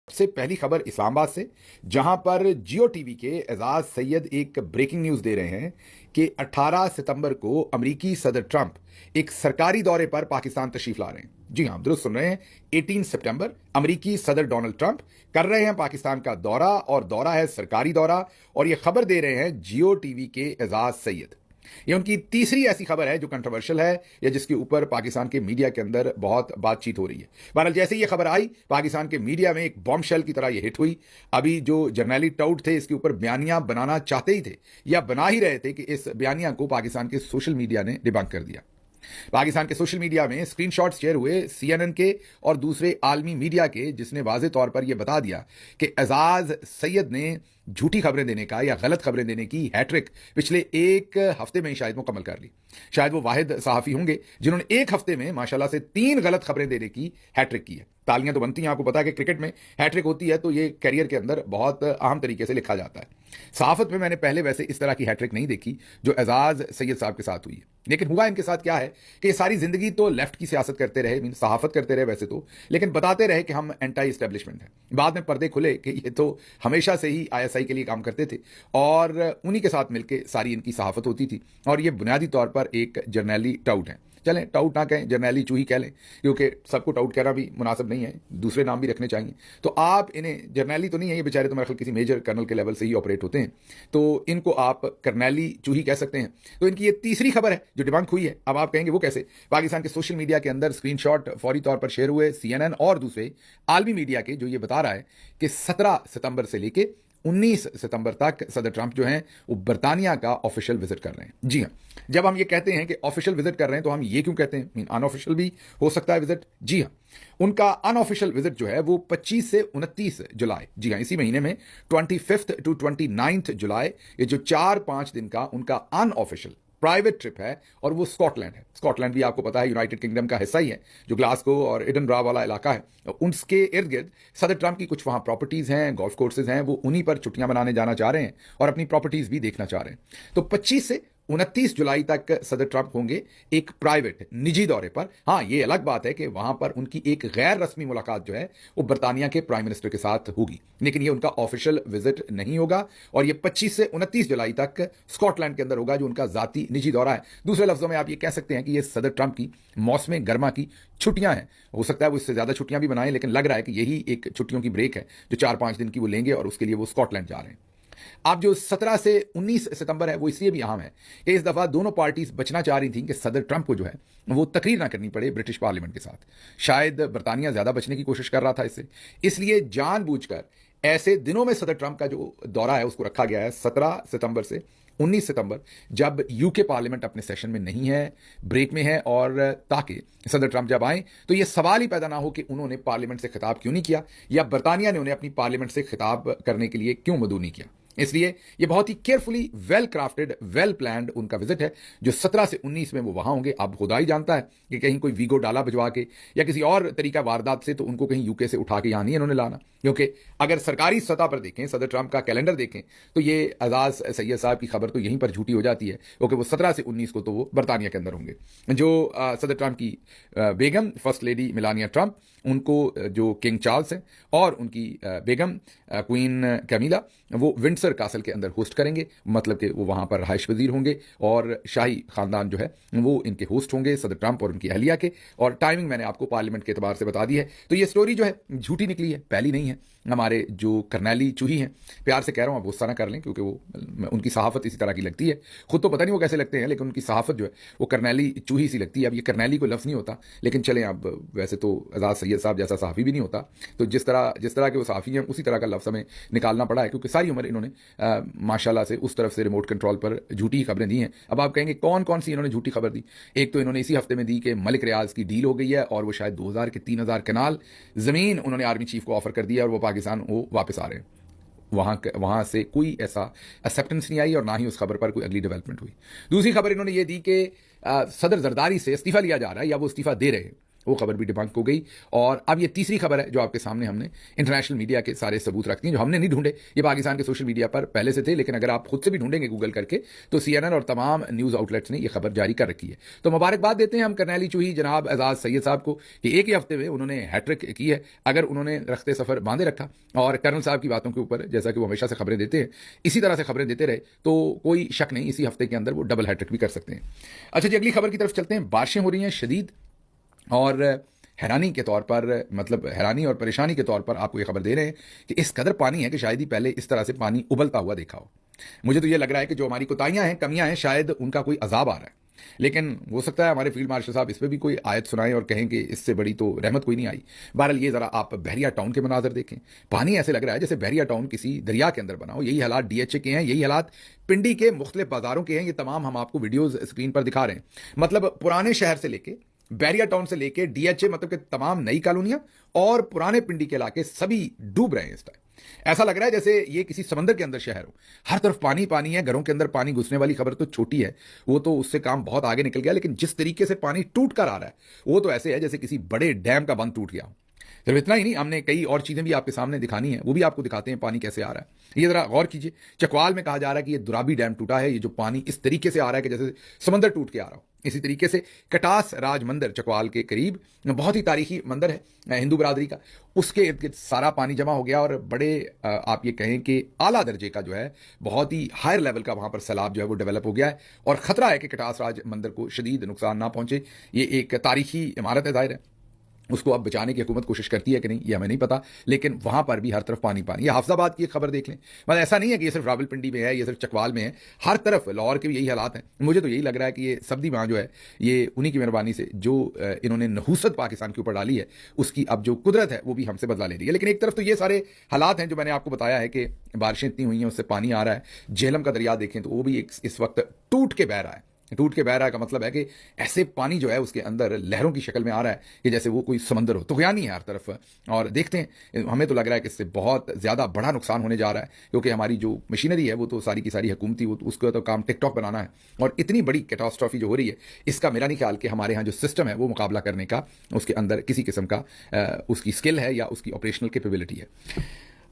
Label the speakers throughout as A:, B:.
A: सबसे पहली खबर इस्लामाबाद से, जहां पर जियो टीवी के एजाज सैयद एक ब्रेकिंग न्यूज दे रहे हैं कि 18 सितंबर को अमेरिकी सदर ट्रंप एक सरकारी दौरे पर पाकिस्तान तशरीफ ला रहे हैं। जी हां, दुरुस्त सुन रहे हैं। 18 सितंबर अमेरिकी सदर डोनाल्ड ट्रंप कर रहे हैं पाकिस्तान का दौरा, और दौरा है सरकारी दौरा, और यह खबर दे रहे हैं जियो टीवी के एजाज सैयद। यह उनकी तीसरी ऐसी खबर है जो कंट्रोवर्शियल है या जिसके ऊपर पाकिस्तान के मीडिया के अंदर बहुत बातचीत हो रही है। बहरहाल जैसे ही यह खबर आई, पाकिस्तान के मीडिया में एक बॉम्ब शेल की तरह यह हिट हुई। अभी जो जर्नैली टाउट थे इसके ऊपर बयानियां बनाना चाहते ही थे या बना ही रहे थे कि इस बयानिया को पाकिस्तान के सोशल मीडिया ने डिबंक कर दिया। पाकिस्तान के सोशल मीडिया में स्क्रीनशॉट्स शेयर हुए सीएनएन के और दूसरे आलमी मीडिया के, जिसने वाज़ेह तौर पर यह बता दिया कि एजाज सैयद ने झूठी खबरें देने का या गलत खबरें देने की हैट्रिक पिछले एक हफ्ते में ही शायद मुकम्मल कर ली। शायद वो वाहिद सहाफ़ी होंगे जिन्होंने एक हफ्ते में माशाल्लाह से 3 गलत खबरें देने की हैट्रिक की है। तालियां तो बनती हैं, आपको पता है कि क्रिकेट में हैट्रिक होती है तो ये कैरियर के अंदर बहुत अहम तरीके से लिखा जाता है। सहाफत में मैंने पहले वैसे इस तरह की हैट्रिक नहीं देखी जो एजाज सैयद साहब के साथ हुई है। लेकिन हुआ इनके साथ क्या है कि सारी जिंदगी तो लेफ्ट की सियासत करते रहे, मीन सहाफत करते रहे वैसे तो, लेकिन बताते रहे कि हम एंटी इस्टेब्लिशमेंट हैं। बाद में पर्दे खुले कि ये तो हमेशा से ही आईएसआई के लिए काम करते थे और उन्हीं के साथ मिलकर सारी इनकी सहाफत होती थी, और ये बुनियादी तौर पर एक जर्नैली टाउट है। चलें, टाउट ना कहें, जर्नैली चूही कह लें, क्योंकि सबको टाउट कहना भी मुनासिब नहीं है, दूसरे नाम भी रखने चाहिए। तो आप इन्हें जर्नैली तो नहीं है, ये बेचारे तो मेरे ख्याल किसी मेजर कर्नल के लेवल से ही ऑपरेट होते हैं, तो इनको आप कर्नैली चूही कह सकते हैं। तो इनकी ये तीसरी खबर है जो डिबंक हुई है। अब आप कहेंगे वो कैसे? पाकिस्तान के सोशल मीडिया के अंदर स्क्रीनशॉट फौरी तौर पर शेयर हुए सीएनएन और दूसरे आलमी मीडिया के, जो ये बता रहा है कि 17 सितंबर से लेके 19 सितंबर तक सदर ट्रंप जो हैं वो बर्तानिया का ऑफिशियल विजिट कर रहे हैं। जी हां, जब हम ये कहते हैं कि ऑफिशियल विजिट कर रहे हैं तो हम ये क्यों कहते हैं? मीन अनऑफिशियल भी हो सकता है विजिट। जी हां, उनका अनऑफिशियल विजिट जो है वो 25 से 29 जुलाई, जी हां, इसी महीने में 25 टू 29 जुलाई, ये जो 4-5 दिन का उनका अनऑफिशियल प्राइवेट ट्रिप है, और वो स्कॉटलैंड है। स्कॉटलैंड भी आपको पता है यूनाइटेड किंगडम का हिस्सा ही है, जो ग्लासगो और एडिनबरा वाला इलाका है। उसके इर्द गिर्द सदर ट्रंप की कुछ वहां प्रॉपर्टीज हैं, गोल्फ कोर्सेज हैं, वो उन्हीं पर छुट्टियां मनाने जाना चाह रहे हैं और अपनी प्रॉपर्टीज भी देखना चाह रहे हैं। तो 25 से 29 जुलाई तक सदर ट्रंप होंगे एक प्राइवेट निजी दौरे पर। हाँ, ये अलग बात है कि वहां पर उनकी एक गैर रस्मी मुलाकात जो है वो बर्तानिया के प्राइम मिनिस्टर के साथ होगी, लेकिन ये उनका ऑफिशियल विजिट नहीं होगा, और ये 25 से 29 जुलाई तक स्कॉटलैंड के अंदर होगा, जो उनका जाती निजी दौरा है। दूसरे लफ्जों में आप ये कह सकते हैं कि ये सदर ट्रंप की मौसम गर्मा की छुट्टियां हैं। हो सकता है वो इससे ज्यादा छुट्टियां भी बनाएं, लेकिन लग रहा है कि यही एक छुट्टियों की ब्रेक है जो 4-5 दिन की वो लेंगे, और उसके लिए वो स्कॉटलैंड जा रहे हैं। अब जो 17 से 19 सितंबर है वो इसलिए भी अहम है कि इस दफा दोनों पार्टीज बचना चाह रही थी कि सदर ट्रंप को जो है वो तकरीर ना करनी पड़े ब्रिटिश पार्लियामेंट के साथ। शायद बर्तानिया ज्यादा बचने की कोशिश कर रहा था इससे, इसलिए जानबूझकर ऐसे दिनों में सदर ट्रंप का जो दौरा है उसको रखा गया है 17 सितंबर से 19 सितंबर, जब यूके पार्लियामेंट अपने सेशन में नहीं है, ब्रेक में है, और ताकि सदर ट्रंप जब आए तो यह सवाल ही पैदा ना हो कि उन्होंने पार्लियामेंट से खिताब क्यों नहीं किया, या बर्तानिया ने उन्हें अपनी पार्लियामेंट से खिताब करने के लिए क्यों मदऊ नहीं किया। इसलिए यह बहुत ही carefully well crafted well planned उनका विजिट है जो 17 से 19 में वो वहां होंगे। अब खुदा ही जानता है कि कहीं कोई वीगो डाला भिजवा के या किसी और तरीका वारदात से तो उनको कहीं यूके से उठा के यहां नहीं इन्होंने लाना, क्योंकि अगर सरकारी सतह पर देखें, सदर ट्रंप का कैलेंडर देखें, तो ये एजाज सैयद साहब की खबर तो यहीं पर झूठी हो जाती है, क्योंकि वो 17 से 19 को तो वो बर्तानिया के अंदर होंगे। जो सदर ट्रंप की बेगम फर्स्ट लेडी मेलानिया ट्रंप, उनको जो किंग चार्ल्स हैं और उनकी बेगम क्वीन कैमिला, वो विंडसर कासल के अंदर होस्ट करेंगे, मतलब कि वो वहां पर रहाइश वजीर होंगे, और शाही खानदान जो है वो इनके होस्ट होंगे, सदर ट्रंप और उनकी अहलिया के। और टाइमिंग मैंने आपको पार्लियामेंट के एतबार से बता दी है। तो ये स्टोरी जो है झूठी निकली है, पहली नहीं है। हमारे जो कर्नैली चूही हैं, प्यार से कह रहा हूं, आप गुस्सा ना कर लें, क्योंकि वो उनकी सहाफत इसी तरह की लगती है। खुद तो पता नहीं वो कैसे लगते हैं, लेकिन उनकी सहाफत जो है वो कर्नैली चूही सी लगती है। अब ये कर्नैली को लफ्ज़ नहीं होता, लेकिन चलें, अब वैसे तो एजाज सैयद साहब जैसा सहाफ़ी भी नहीं होता, तो जिस तरह के वो सहाफ़ी हैं उसी तरह का लफ्ज़ हमें निकालना पड़ा है, क्योंकि सारी उम्र इन्होंने माशाल्लाह से उस तरफ से रिमोट कंट्रोल पर झूठी खबरें दी हैं। अब आप कहेंगे कौन कौन सी इन्होंने झूठी खबर दी? एक तो इन्होंने इसी हफ्ते में दी कि मलिक रियाज की डील हो गई है, और वो शायद 2000 के 3000 कनाल ज़मीन उन्होंने आर्मी चीफ को ऑफर कर दिया, और वो पाकिस्तान वो वापस आ रहे हैं। वहां से कोई ऐसा एक्सेप्टेंस नहीं आई, और ना ही उस खबर पर कोई अगली डेवलपमेंट हुई। दूसरी खबर इन्होंने ये दी कि सदर जरदारी से इस्तीफा लिया जा रहा है या वो इस्तीफा दे रहे हैं। वो खबर भी डिबंक हो गई। और अब ये तीसरी खबर है जो आपके सामने हमने इंटरनेशनल मीडिया के सारे सबूत रखती हैं, जो हमने नहीं ढूंढे, ये पाकिस्तान के सोशल मीडिया पर पहले से थे, लेकिन अगर आप खुद से भी ढूंढेंगे गूगल करके तो CNN और तमाम न्यूज़ आउटलेट्स ने ये खबर जारी कर रखी है। तो मुबारकबाद देते हैं हम करनैली चूही जनाब एजाज सैयद साहब को कि एक ही हफ्ते में उन्होंने हैट्रिक की है। अगर उन्होंने रखते सफर बांधे रखा और कर्नल साहब की बातों के ऊपर, जैसा कि वो हमेशा से खबरें देते हैं, इसी तरह से खबरें देते रहे तो कोई शक नहीं, इसी हफ्ते के अंदर वो डबल हैट्रिक भी कर सकते हैं। अच्छा जी, अगली खबर की तरफ चलते हैं। बारिशें हो रही हैं शदीद और हैरानी के तौर पर, मतलब हैरानी और परेशानी के तौर पर आपको ये खबर दे रहे हैं कि इस कदर पानी है कि शायद ही पहले इस तरह से पानी उबलता हुआ देखा हो। मुझे तो ये लग रहा है कि जो हमारी कोताहियां हैं, कमियां हैं, शायद उनका कोई अजाब आ रहा है। लेकिन हो सकता है हमारे फील्ड मार्शल साहब इस पर भी कोई आयत सुनाएं और कहें कि इससे बड़ी तो रहमत कोई नहीं आई। बहरहाल ये जरा आप बहरिया टाउन के मनाजर देखें। पानी ऐसे लग रहा है जैसे बहरिया टाउन किसी दरिया के अंदर बना हो। यही हालात DHA के हैं, यही हालात पिंडी के मुख्तलिफ बाजारों के हैं। ये तमाम हम आपको वीडियोज स्क्रीन पर दिखा रहे हैं। मतलब पुराने शहर से लेके, बैरिया टाउन से लेके DHA, मतलब कि तमाम नई कॉलोनियां और पुराने पिंडी के इलाके सभी डूब रहे हैं इस टाइम। ऐसा लग रहा है जैसे ये किसी समंदर के अंदर शहर हो। हर तरफ पानी पानी है, घरों के अंदर पानी घुसने वाली खबर तो छोटी है, वो तो उससे काम बहुत आगे निकल गया। लेकिन जिस तरीके से पानी टूट कर आ रहा है वो तो ऐसे है जैसे किसी बड़े डैम का बंद टूट गया हो। सिर्फ इतना ही नहीं, हमने कई और चीजें भी आपके सामने दिखानी है, वो भी आपको दिखाते हैं पानी कैसे आ रहा है। ये जरा गौर कीजिए। चकवाल में कहा जा रहा है कि ये दुराबी डैम टूटा है। ये जो पानी इस तरीके से आ रहा है कि जैसे समंदर टूट के आ रहा हो। इसी तरीके से कटास राज मंदिर चकवाल के करीब, बहुत ही तारीखी मंदिर है हिंदू बरादरी का, उसके इर्द गिर्द सारा पानी जमा हो गया और बड़े आप ये कहें कि आला दर्जे का जो है, बहुत ही हायर लेवल का वहां पर सैलाब जो है वो डेवलप हो गया है। और खतरा है कि कटास राज मंदिर को शदीद नुकसान ना पहुंचे। ये एक तारीखी इमारत है, जाहिर है उसको अब बचाने की हुकूमत कोशिश करती है कि नहीं ये हमें नहीं पता, लेकिन वहां पर भी हर तरफ पानी पानी। ये हाफिजाबाद की एक खबर देख लें। मतलब ऐसा नहीं है कि ये सिर्फ रावलपिंडी में है, ये सिर्फ चकवाल में है, हर तरफ लाहौर के भी यही हालात हैं। मुझे तो यही लग रहा है कि ये सब्दी माँ जो है, ये उन्हीं की मेहरबानी से जो इन्होंने नहूसत पाकिस्तान के ऊपर डाली है, उसकी अब जो कुदरत है वो भी हमसे बदला ले रही है। लेकिन एक तरफ तो ये सारे हालात हैं जो मैंने आपको बताया है कि बारिशें इतनी हुई हैं, उससे पानी आ रहा है। झेलम का दरिया देखें तो वो भी इस वक्त टूट के बह रहा है। टूट के बह रहा है का मतलब है कि ऐसे पानी जो है उसके अंदर लहरों की शक्ल में आ रहा है कि जैसे वो कोई समंदर हो। तुगयानी है हर तरफ। और देखते हैं, हमें तो लग रहा है कि इससे बहुत ज़्यादा बड़ा नुकसान होने जा रहा है, क्योंकि हमारी जो मशीनरी है वो तो सारी की सारी हुकूमती, वो तो उसका तो काम टिकटॉक बनाना है। और इतनी बड़ी कैटास्ट्रॉफी जो हो रही है, इसका मेरा नहीं ख्याल कि हमारे यहाँ जो सिस्टम है वो मुकाबला करने का, उसके अंदर किसी किस्म का उसकी स्किल है या उसकी ऑपरेशनल कैपेबिलिटी है।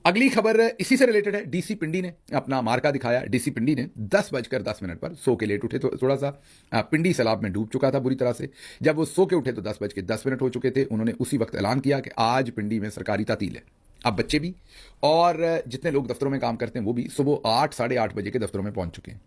A: अगली खबर इसी से रिलेटेड है। DC पिंडी ने अपना मार्का दिखाया। DC पिंडी ने 10:10 पर सो के लेट उठे, तो थोड़ा सा पिंडी सैलाब में डूब चुका था बुरी तरह से। जब वो सो के उठे तो 10:10 हो चुके थे। उन्होंने उसी वक्त ऐलान किया कि आज पिंडी में सरकारी तातील है। अब बच्चे भी और जितने लोग दफ्तरों में काम करते हैं वो भी सुबह 8 साढ़े 8 बजे के दफ्तरों में पहुंच चुके हैं।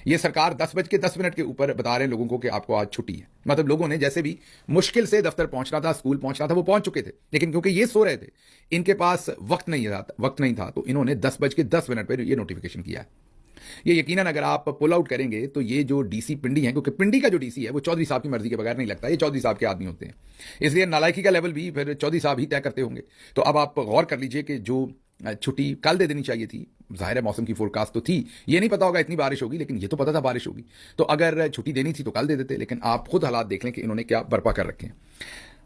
A: ये सरकार 10:10 के ऊपर बता रहे हैं लोगों को कि आपको आज छुट्टी है। मतलब लोगों ने जैसे भी मुश्किल से दफ्तर पहुंचना था, स्कूल पहुंचना था, वो पहुंच चुके थे। लेकिन क्योंकि ये सो रहे थे, इनके पास वक्त नहीं था, तो इन्होंने 10:10 पर ये नोटिफिकेशन किया है। ये यकीनन अगर आप पुल आउट करेंगे तो ये जो DC पिंडी है, क्योंकि पिंडी का जो DC है वो चौधरी साहब की मर्जी के बगैर नहीं लगता, ये चौधरी साहब के आदमी होते हैं, इसलिए नालायकी का लेवल भी फिर चौधरी साहब ही तय करते होंगे। तो अब आप गौर कर लीजिए कि जो छुट्टी कल दे देनी चाहिए थी, जाहिर है मौसम की फोरकास्ट तो थी, ये नहीं पता होगा इतनी बारिश होगी, लेकिन ये तो पता था बारिश होगी, तो अगर छुट्टी देनी थी तो कल दे देते। लेकिन आप खुद हालात देख लें कि इन्होंने क्या बर्पा कर रखे हैं।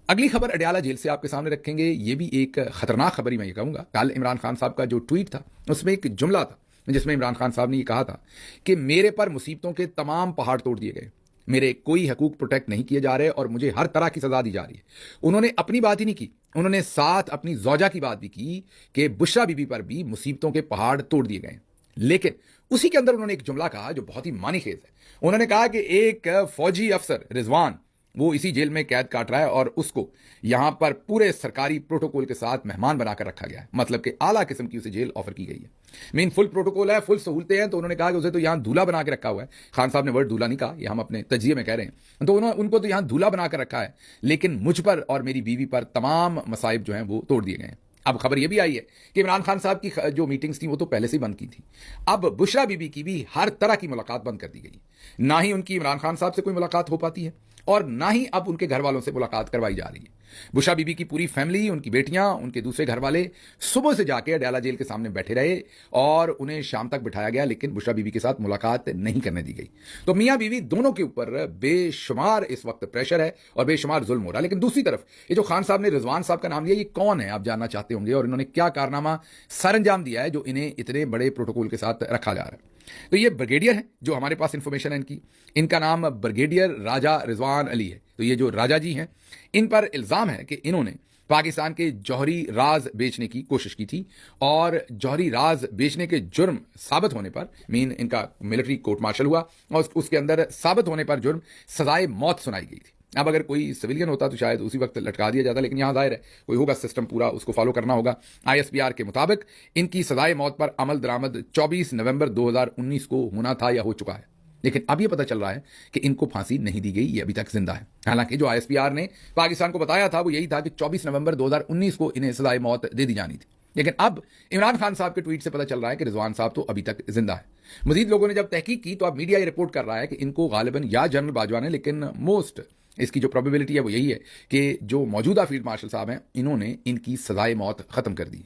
A: अगली खबर अडयाला जेल से आपके सामने रखेंगे। ये भी एक खतरनाक खबर ही मैं ये कहूंगा। कल इमरान खान साहब का जो ट्वीट था उसमें एक जुमला था जिसमें इमरान खान साहब ने ये कहा था कि मेरे पर मुसीबतों के तमाम पहाड़ तोड़ दिए गए, मेरे कोई हकूक प्रोटेक्ट नहीं किए जा रहे और मुझे हर तरह की सजा दी जा रही है। उन्होंने अपनी बात ही नहीं की, उन्होंने साथ अपनी जौजा की बात भी की कि बुशरा बीबी पर भी मुसीबतों के पहाड़ तोड़ दिए गए। लेकिन उसी के अंदर उन्होंने एक जुमला कहा जो बहुत ही मानीखेज है। उन्होंने कहा कि एक फौजी अफसर रिजवान वो इसी जेल में कैद काट रहा है और उसको यहां पर पूरे सरकारी प्रोटोकॉल के साथ मेहमान बनाकर रखा गया है। मतलब कि आला किस्म की उसे जेल ऑफर की गई है। मीन फुल प्रोटोकॉल है, फुल सहूलतें हैं। तो उन्होंने कहा कि उसे तो यहां दूल्हा बना के रखा हुआ है। खान साहब ने वर्ड दूल्हा नहीं कहा, ये हम अपने तजिए में कह रहे हैं। तो उनको तो यहां दूल्हा बनाकर रखा है, लेकिन मुझ पर और मेरी बीवी पर तमाम मसाइब जो हैं वो तोड़ दिए गए हैं। अब खबर यह भी आई है कि इमरान खान साहब की जो मीटिंग्स थी वो तो पहले से ही बंद की थी। अब बुशरा बीबी की भी हर तरह की मुलाकात बंद कर दी गई। ना ही उनकी इमरान खान साहब से कोई मुलाकात हो पाती है और ना ही अब उनके घर वालों से मुलाकात करवाई जा रही है। बुशरा बीबी की पूरी फैमिली, उनकी बेटियां, उनके दूसरे घर वाले सुबह से जाके अडयाला जेल के सामने बैठे रहे और उन्हें शाम तक बिठाया गया, लेकिन बुशरा बीबी के साथ मुलाकात नहीं करने दी गई। तो मियां बीवी दोनों के ऊपर बेशुमार इस वक्त प्रेशर है और बेशुमार जुल्म हो रहा है। लेकिन दूसरी तरफ ये जो खान साहब ने रिजवान साहब का नाम लिया, ये कौन है आप जानना चाहते होंगे और इन्होंने क्या कारनामा सरंजाम दिया है जो इन्हें इतने बड़े प्रोटोकॉल के साथ रखा जा रहा है। तो ये ब्रिगेडियर है जो हमारे पास इंफॉर्मेशन है इनकी। इनका नाम ब्रिगेडियर राजा रिजवान अली है। तो ये जो राजा जी हैं, इन पर इल्जाम है कि इन्होंने पाकिस्तान के जौहरी राज बेचने की कोशिश की थी और जौहरी राज बेचने के जुर्म साबित होने पर इनका मिलिट्री कोर्ट मार्शल हुआ और उसके अंदर साबित होने पर जुर्म सजाए मौत सुनाई गई थी। अब अगर कोई सिविलियन होता तो शायद उसी वक्त लटका दिया जाता, लेकिन यहां जाहिर है कोई होगा सिस्टम पूरा, उसको फॉलो करना होगा। आईएसपीआर के मुताबिक इनकी सजाए मौत पर अमल दरामद 24 नवंबर 2019 को होना था या हो चुका है, लेकिन अब यह पता चल रहा है कि इनको फांसी नहीं दी गई, ये अभी तक जिंदा है। हालांकि जो आईएसपीआर ने पाकिस्तान को बताया था वो यही था कि 24 नवंबर 2019 को इन्हें सजाए मौत दे दी जानी थी, लेकिन अब इमरान खान साहब के ट्वीट से पता चल रहा है कि रिजवान साहब तो अभी तक जिंदा है। मजीद लोगों ने जब तहकीक की तो अब मीडिया ये रिपोर्ट कर रहा है कि इनको गालिबन या जनरल बाजवा ने, लेकिन मोस्ट इसकी जो प्रोबेबिलिटी है वो यही है कि जो मौजूदा फील्ड मार्शल साहब हैं इन्होंने इनकी सजाए मौत खत्म कर दी।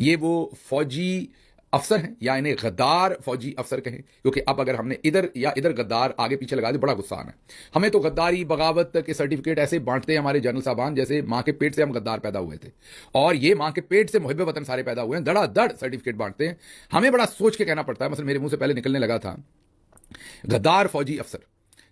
A: ये वो फौजी अफसर हैं या इन्हें गद्दार फौजी अफसर कहें, क्योंकि अब अगर हमने इधर या इधर गद्दार आगे पीछे लगा दे बड़ा गुस्सा आना है हमें। तो गद्दारी बगावत के सर्टिफिकेट ऐसे बांटते हैं हमारे जनरल साहबान जैसे मां के पेट से हम गद्दार पैदा हुए थे, और ये मां के पेट से मुहिब वतन सारे पैदा हुए हैं, धड़ाधड़ सर्टिफिकेट बांटते हैं। हमें बड़ा सोच के कहना पड़ता है। मतलब मेरे मुंह से पहले निकलने लगा था गद्दार फौजी अफसर,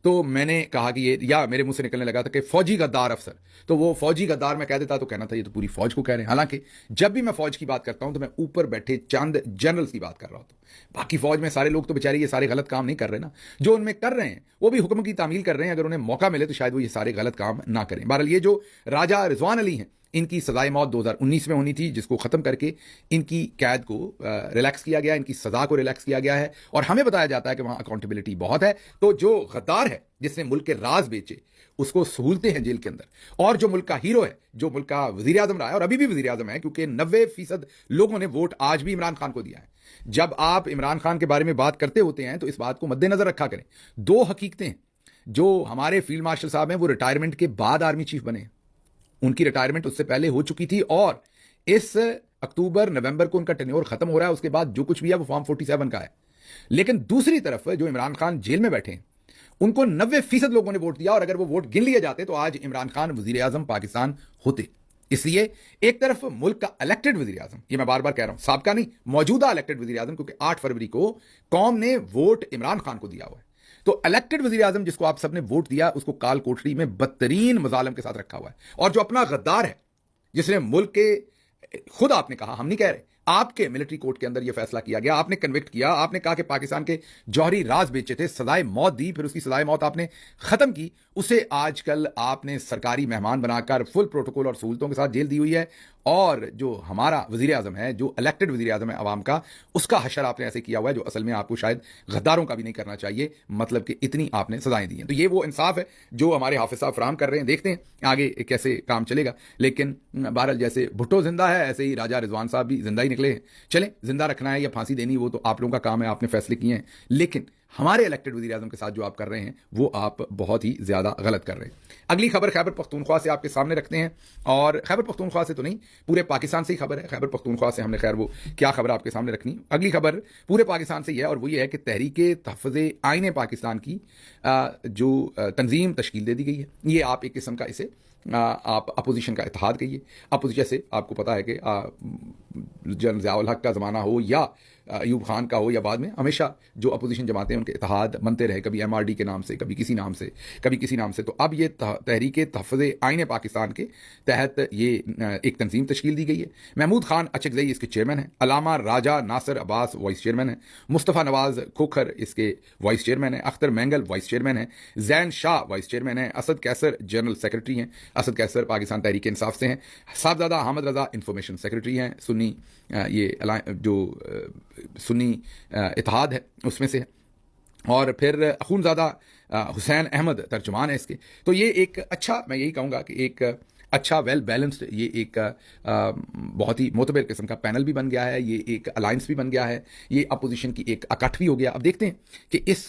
A: तो मैंने कहा कि ये, या मेरे मुंह से निकलने लगा था कि फौजी गद्दार अफसर, तो वो फौजी गद्दार मैं कह देता तो कहना था ये तो पूरी फौज को कह रहे हैं। हालांकि जब भी मैं फौज की बात करता हूं तो मैं ऊपर बैठे चंद जनरल्स की बात कर रहा होता हूं। बाकी फौज में सारे लोग तो बेचारे ये सारे गलत काम नहीं कर रहे ना, जो उनमें कर रहे हैं वो भी हुक्म की तामील कर रहे हैं। अगर उन्हें मौका मिले तो शायद वो ये सारे गलत काम ना करें। बहरहाल ये जो राजा रिजवान अली हैं इनकी सजाए मौत 2019 में होनी थी, जिसको खत्म करके इनकी कैद को रिलैक्स किया गया, इनकी सजा को रिलैक्स किया गया है, और हमें बताया जाता है कि वहां अकाउंटेबिलिटी बहुत है। तो जो गद्दार है जिसने मुल्क के राज बेचे उसको सहूलतें हैं जेल के अंदर, और जो मुल्क का हीरो है, जो मुल्क का वजीर आजम रहा है और अभी भी वजीर आजम है, क्योंकि 90% लोगों ने वोट आज भी इमरान खान को दिया है। जब आप इमरान खान के बारे में बात करते होते हैं तो इस बात को मद्देनजर रखा करें। दो हकीकतें, जो हमारे फील्ड मार्शल साहब हैं वो रिटायरमेंट के बाद आर्मी चीफ बने, उनकी रिटायरमेंट उससे पहले हो चुकी थी, और इस अक्टूबर नवंबर को उनका टेन्योर खत्म हो रहा है। उसके बाद जो कुछ भी है वो फॉर्म 47 का है। लेकिन दूसरी तरफ जो इमरान खान जेल में बैठे हैं उनको 90% लोगों ने वोट दिया, और अगर वो वोट गिन लिए जाते तो आज इमरान खान वजीर आजम पाकिस्तान होते। इसलिए एक तरफ मुल्क का इलेक्टेड वजीर आजम, ये मैं बार बार कह रहा हूं, साबका नहीं, मौजूदा इलेक्टेड वजीर आजम, क्योंकि 8 फरवरी को कौम ने वोट इमरान खान को दिया हुआ है। तो इलेक्टेड वजीर आजम जिसको आप सबने वोट दिया उसको काल कोठरी में बदतरीन मजालम के साथ रखा हुआ है, और जो अपना गद्दार है जिसने मुल्क के, खुद आपने कहा, हम नहीं कह रहे, आपके मिलिट्री कोर्ट के अंदर यह फैसला किया गया, आपने कन्विक्ट किया, आपने कहा कि पाकिस्तान के जौहरी राज बेचे थे, सजाए मौत दी, फिर उसकी सजाए मौत आपने खत्म की, उसे आजकल आपने सरकारी मेहमान बनाकर फुल प्रोटोकॉल और सहूलतों के साथ जेल दी हुई है। और जो हमारा वजीर आजम है, जो इलेक्टेड वजीर आजम है अवाम का, उसका हशर आपने ऐसे किया हुआ है जो असल में आपको शायद गद्दारों का भी नहीं करना चाहिए, मतलब कि इतनी आपने सजाएं दी हैं। तो ये वो इंसाफ है जो हमारे हाफिज साहब फराहम कर रहे हैं। देखते हैं आगे कैसे काम चलेगा। लेकिन बहरहाल जैसे भुट्टो जिंदा है ऐसे ही राजा रिजवान साहब भी जिंदा ही निकले हैं। चलें, जिंदा रखना है या फांसी देनी वो तो आप लोगों का काम है, आपने फैसले किए हैं, लेकिन हमारे इलेक्टेड वजीर आजम के साथ जो आप कर रहे हैं वो आप बहुत ही ज्यादा गलत कर रहे हैं। अगली खबर खैबर पख्तूनख्वा से आपके सामने रखते हैं, और खैबर पख्तूनख्वा से तो नहीं, पूरे पाकिस्तान से ही खबर है। खैबर पख्तूनख्वा से हमने खैर वो क्या खबर आपके सामने रखनी, अगली खबर पूरे पाकिस्तान से ही है, और वो ये है कि तहरीके तहफ़्फ़ुज़े आईन पाकिस्तान की जो तंजीम तश्कील दे दी गई है। ये आप एक किस्म का इसे आप अपोजिशन का इत्तेहाद कहिए। अपोजिशन से आपको पता है कि जनरल ज़ियाउल हक का ज़माना हो या अयूब खान का हो या बाद में, हमेशा जो अपोजिशन जमाते हैं उनके इत्तेहाद बनते रहे, कभी MRD के नाम से, कभी किसी नाम से, कभी किसी नाम से। तो अब ये तहरीके तहफ़्फ़ुज़े आईन पाकिस्तान के तहत ये एक तंजीम तश्कील दी गई है। महमूद खान अचकज़ई इसके चेयरमैन हैं, अलामा राजा नासिर अब्बास वाइस चेयरमैन है, मुस्तफ़ा नवाज़ खोखर इसके वाइस चेयरमैन है, अख्तर मैंगल वाइस चेयरमैन है, जैन शाह वाइस चेयरमैन है, असद कैसर जनरल सेक्रेटरी हैं, असद कैसर पाकिस्तान तहरीक इंसाफ से हैं, साहबजादा अहमद रज़ा इंफॉर्मेशन सेक्रेटरी हैं, सुन्नी ये जो सुन्नी इत्तेहाद है उसमें से है, और फिर अखूनज़ादा हुसैन अहमद तर्जुमान है इसके। तो ये एक अच्छा, मैं यही कहूँगा कि एक अच्छा वेल बैलेंस्ड, ये एक बहुत ही मोतबर किस्म का पैनल भी बन गया है, ये एक अलायंस भी बन गया है, ये अपोजिशन की एक अकठ भी हो गया। अब देखते हैं कि इस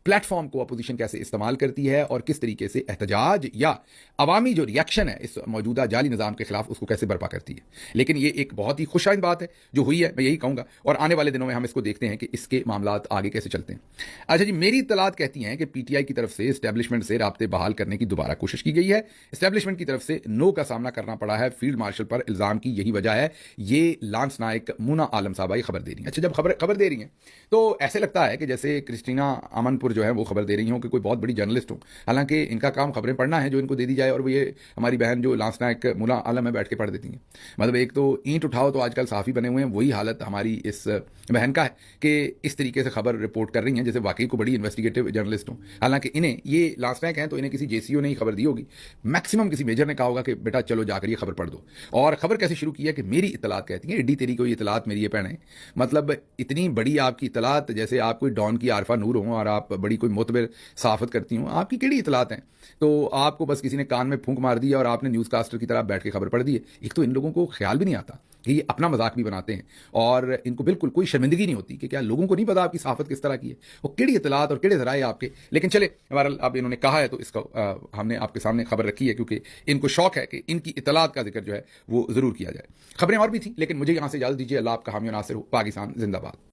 A: प्लेटफॉर्म को अपोजिशन कैसे इस्तेमाल करती है और किस तरीके से एहतजाज या अवामी जो रिएक्शन है इस मौजूदा जाली निज़ाम के खिलाफ उसको कैसे बर्पा करती है। लेकिन ये एक बहुत ही खुशाइन बात है जो हुई है, मैं यही कहूँगा, और आने वाले दिनों में हम इसको देखते हैं कि इसके मामलात आगे कैसे चलते हैं। अच्छा जी, मेरी इत्तलात कहती हैं कि PTI की तरफ से इस्टेब्लिशमेंट से राब्ते बहाल करने की दोबारा कोशिश की गई है। इस्टेब्लिशमेंट की तरफ से नो का सामना करना पड़ा है फील्ड मार्शल पर इल्जाम की यही वजह है। ये लांस नायक मुना आलम साहबा खबर दे रही हैं। अच्छा, जब खबर दे रही हैं तो ऐसे लगता है कि जैसे क्रिस्टीना अमनपुर जो है वो खबर दे रही हो कि कोई बहुत बड़ी जर्नलिस्ट हो। हालांकि इनका काम खबरें पढ़ना है जो इनको दे दी जाए, और वो ये हमारी बहन जो लांस नायक मुना आलम है बैठ के पढ़ देती हैं। मतलब एक तो ईंट उठाओ तो आजकल साफी बने हुए हैं, वही हालत हमारी इस बहन का है कि इस तरीके से खबर रिपोर्ट कर रही हैं जैसे वाकई को बड़ी इन्वेस्टिगेटिव जर्नलिस्ट हो। हालांकि इन्हें ये लांस नायक हैं तो इन्हें किसी जेसीओ ने ही खबर दी होगी, मैक्सिमम किसी मेजर ने कहा होगा कि बेटा चलो जाकर ये खबर पढ़ दो। और खबर कैसे शुरू की है कि मेरी इतलात कहती है, एडी तेरी कोई इतलात मेरी ये पहने। मतलब इतनी बड़ी आपकी इतलात, जैसे आप कोई डॉन की आरफा नूर हो और आप बड़ी कोई मोतबर सहाफत करती हो, आपकी केड़ी इतलात हैं। तो आपको बस किसी ने कान में फूंक मार दिया और आपने न्यूज़ कास्टर की तरह बैठ के खबर पढ़ दी है। एक तो इन लोगों को ख्याल भी नहीं आता कि ये अपना मजाक भी बनाते हैं, और इनको बिल्कुल कोई शर्मिंदगी नहीं होती कि क्या लोगों को नहीं पता आपकी सहाफत किस तरह की है, वो केड़ी इतलात और केड़े जराए आपके। लेकिन चले, बहरहाल अब इन्होंने कहा है तो इसका हमने आपके सामने खबर रखी है, क्योंकि इनको शौक है कि इनकी इतलात का जिक्र जो है वो जरूर किया जाए। खबरें और भी थी, लेकिन मुझे यहां से इजाजत दीजिए। अल्लाह आपका हामी और नासिर हो। पाकिस्तान जिंदाबाद।